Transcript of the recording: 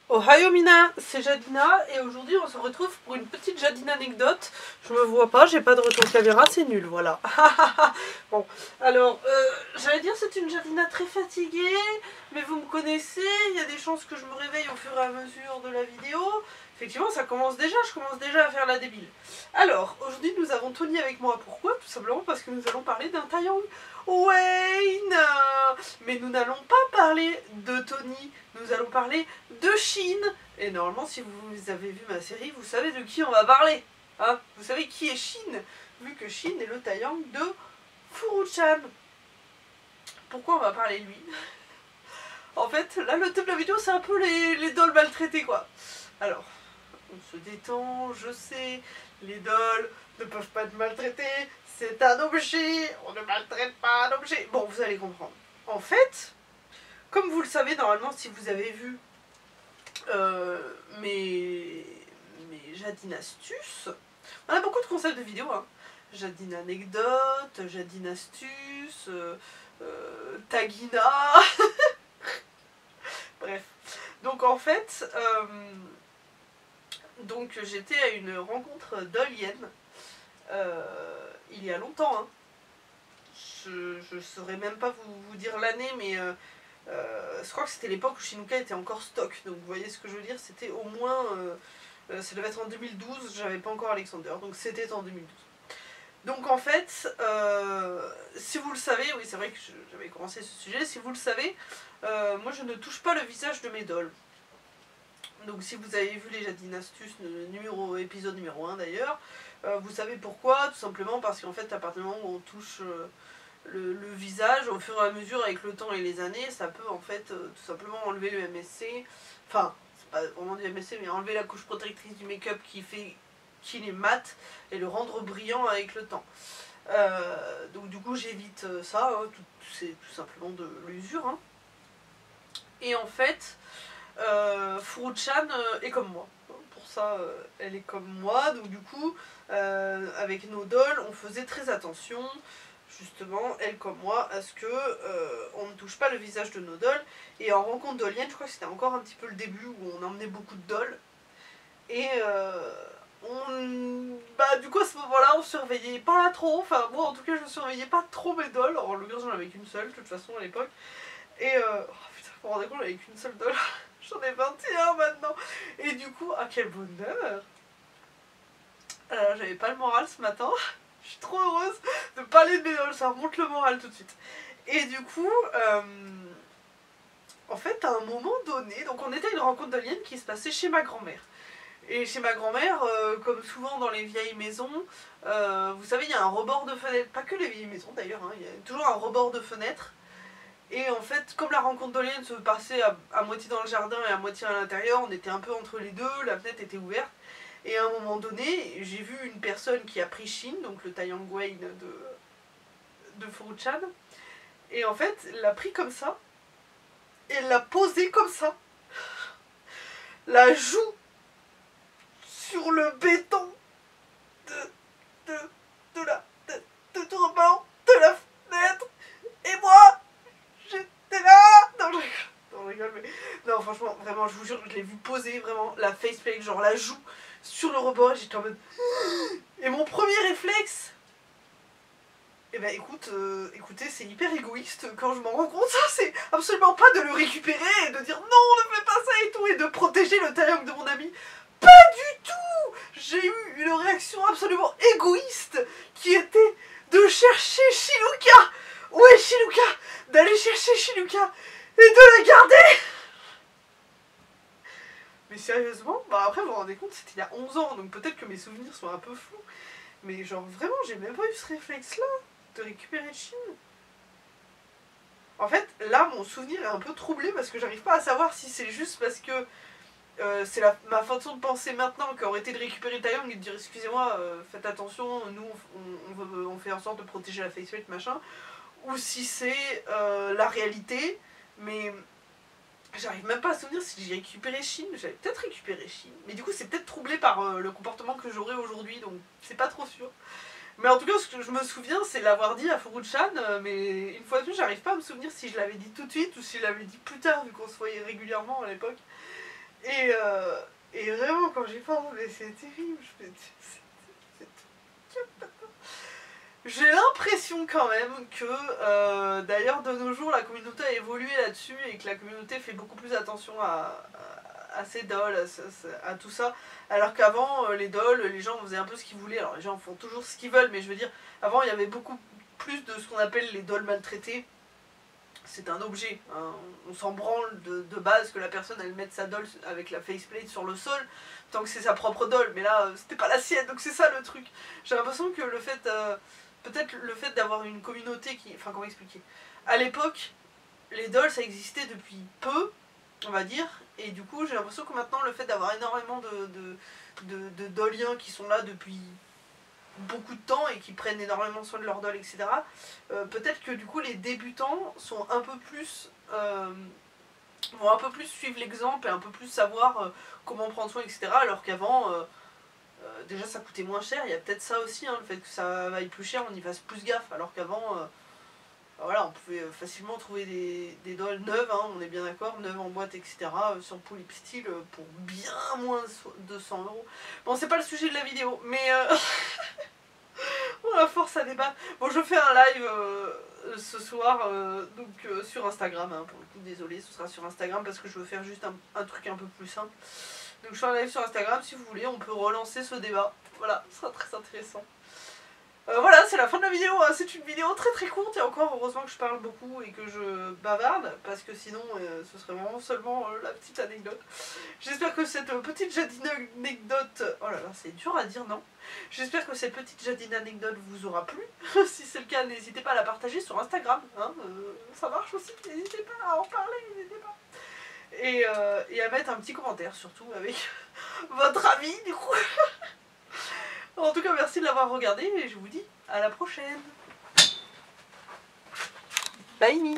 Ohio Mina, c'est Jadina et aujourd'hui on se retrouve pour une petite Jadina anecdote. Je me vois pas, j'ai pas de retour caméra, c'est nul, voilà. Bon, alors, j'allais dire c'est une Jadina très fatiguée, mais vous me connaissez, il y a des chances que je me réveille au fur et à mesure de la vidéo. Effectivement, ça commence déjà, je commence déjà à faire la débile. Alors, aujourd'hui nous avons Tony avec moi, pourquoi? Tout simplement parce que nous allons parler d'un Taeyang Wayne. Mais nous n'allons pas parler de Tony, nous allons parler de Shin. Et normalement, si vous avez vu ma série, vous savez de qui on va parler. Hein, vous savez qui est Shin, vu que Shin est le Taeyang de Furu-chan. Pourquoi on va parler de lui? En fait, là, le thème de la vidéo, c'est un peu les dolls maltraités, quoi. Alors, on se détend, je sais, les dolls ne peuvent pas être maltraités, c'est un objet, on ne maltraite pas un objet. Bon, vous allez comprendre. En fait, comme vous le savez, normalement, si vous avez vu mes Jadine astuces, on a beaucoup de concepts de vidéos, hein. Jadine anecdote, Jadine astuce, Tagina. Bref. Donc en fait, donc j'étais à une rencontre dollienne il y a longtemps, hein. Je saurais même pas vous dire l'année, mais je crois que c'était l'époque où Shinuka était encore stock. Donc vous voyez ce que je veux dire, c'était au moins... ça devait être en 2012, j'avais pas encore Alexander, donc c'était en 2012. Donc en fait, si vous le savez, oui c'est vrai que j'avais commencé ce sujet, si vous le savez, moi je ne touche pas le visage de mes dolls. Donc si vous avez vu les Jadine astuces, épisode numéro 1 d'ailleurs, vous savez pourquoi, tout simplement parce qu'en fait à partir du moment où on touche le visage, au fur et à mesure avec le temps et les années, ça peut en fait tout simplement enlever le MSC, enfin c'est pas vraiment du MSC, mais enlever la couche protectrice du make-up qui fait qu'il est mat et le rendre brillant avec le temps. Donc du coup j'évite ça, hein, c'est tout simplement de l'usure. Hein. Et en fait, Furu-chan est comme moi. Pour ça, elle est comme moi. Donc du coup, avec nos dolls, on faisait très attention, justement, elle comme moi, à ce que on ne touche pas le visage de nos dolls. Et en rencontre dollienne, je crois que c'était encore un petit peu le début où on emmenait beaucoup de dolls. Et du coup à ce moment-là, on surveillait pas trop. Enfin moi en tout cas, je surveillais pas trop mes dolls. En l'occurrence, j'en avais qu'une seule de toute façon à l'époque. Et oh putain, vous vous rendez compte, j'avais qu'une seule doll. J'en ai 21 maintenant. Et du coup, ah quel bonheur. J'avais pas le moral ce matin. Je suis trop heureuse de parler de mes dolls, ça remonte le moral tout de suite. Et du coup, en fait, à un moment donné, donc on était à une rencontre dollienne qui se passait chez ma grand-mère. Et chez ma grand-mère, comme souvent dans les vieilles maisons, vous savez, il y a un rebord de fenêtre, pas que les vieilles maisons d'ailleurs, hein, il y a toujours un rebord de fenêtre. Et en fait, comme la rencontre dollienne se passait à moitié dans le jardin et à moitié à l'intérieur, on était un peu entre les deux, la fenêtre était ouverte. Et à un moment donné, j'ai vu une personne qui a pris Shin, donc le Taeyang Wayne de Furu-chan. Et en fait, elle l'a pris comme ça, et elle l'a posé comme ça. La joue sur le béton du rebord de la fenêtre. Et moi, j'étais là. Non, je rigole, mais... Non, franchement, vraiment, je vous jure, je l'ai vu poser, vraiment, la faceplate, genre la joue sur le rebord, et j'étais en mode... Et mon premier réflexe... Eh ben écoutez, c'est hyper égoïste quand je m'en rends compte, ça c'est absolument pas de le récupérer et de dire non, ne fais pas ça et tout, et de protéger le Taeyang de mon ami. Pas du tout. J'ai eu une réaction absolument égoïste qui était de chercher Shinuka. Où est Shinuka? D'aller chercher Shinuka et de la garder. Mais sérieusement, bah après vous vous rendez compte, c'était il y a 11 ans, donc peut-être que mes souvenirs sont un peu flous. Mais genre vraiment, j'ai même pas eu ce réflexe-là, de récupérer Shin. En fait, là, mon souvenir est un peu troublé parce que j'arrive pas à savoir si c'est juste parce que c'est ma façon de penser maintenant qui aurait été de récupérer Taeyang et de dire excusez-moi, faites attention, nous on fait en sorte de protéger la faceplate, machin, ou si c'est la réalité, mais j'arrive même pas à se souvenir si j'ai récupéré Shin. J'avais peut-être récupéré Shin, mais du coup c'est peut-être troublé par le comportement que j'aurai aujourd'hui, donc c'est pas trop sûr. Mais en tout cas, ce que je me souviens, c'est l'avoir dit à Furu-chan, mais une fois de plus, j'arrive pas à me souvenir si je l'avais dit tout de suite ou si je l'avais dit plus tard, vu qu'on se voyait régulièrement à l'époque. Et vraiment, quand j'y pense, mais c'est terrible. J'ai l'impression quand même que, d'ailleurs, de nos jours, la communauté a évolué là-dessus et que la communauté fait beaucoup plus attention à ces dolls, à tout ça. Alors qu'avant, les dolls, les gens faisaient un peu ce qu'ils voulaient. Alors les gens font toujours ce qu'ils veulent, mais je veux dire, avant, il y avait beaucoup plus de ce qu'on appelle les dolls maltraités. C'est un objet, hein. On s'en branle de base que la personne elle mette sa doll avec la faceplate sur le sol, tant que c'est sa propre doll, mais là c'était pas la sienne, donc c'est ça le truc. J'ai l'impression que le fait, peut-être le fait d'avoir une communauté qui, enfin comment expliquer, à l'époque, les dolls ça existait depuis peu, on va dire, et du coup j'ai l'impression que maintenant le fait d'avoir énormément de dolliens qui sont là depuis beaucoup de temps et qui prennent énormément soin de leur doll, etc. Peut-être que du coup les débutants sont un peu plus vont un peu plus suivre l'exemple et un peu plus savoir comment prendre soin, etc. Alors qu'avant, déjà ça coûtait moins cher, il y a peut-être ça aussi, hein, le fait que ça vaille plus cher, on y fasse plus gaffe, alors qu'avant, voilà, on pouvait facilement trouver des dolls neuves, hein, on est bien d'accord, neuves en boîte, etc. Sur Polypstyle pour bien moins de 100 €. Bon, c'est pas le sujet de la vidéo, mais on a force à débattre. Bon, je fais un live ce soir, donc sur Instagram, hein, pour le coup, désolé, ce sera sur Instagram parce que je veux faire juste un truc un peu plus simple. Donc je fais un live sur Instagram, si vous voulez, on peut relancer ce débat. Voilà, ce sera très intéressant. Voilà, c'est la fin de la vidéo, hein. C'est une vidéo très très courte et encore heureusement que je parle beaucoup et que je bavarde parce que sinon ce serait vraiment seulement la petite anecdote. J'espère que cette petite jadine anecdote, oh là là c'est dur à dire non, j'espère que cette petite jadine anecdote vous aura plu. Si c'est le cas, n'hésitez pas à la partager sur Instagram, hein. Ça marche aussi, n'hésitez pas à en parler, n'hésitez pas. Et à mettre un petit commentaire surtout avec votre avis du coup. En tout cas, merci de l'avoir regardé et je vous dis à la prochaine. Bye.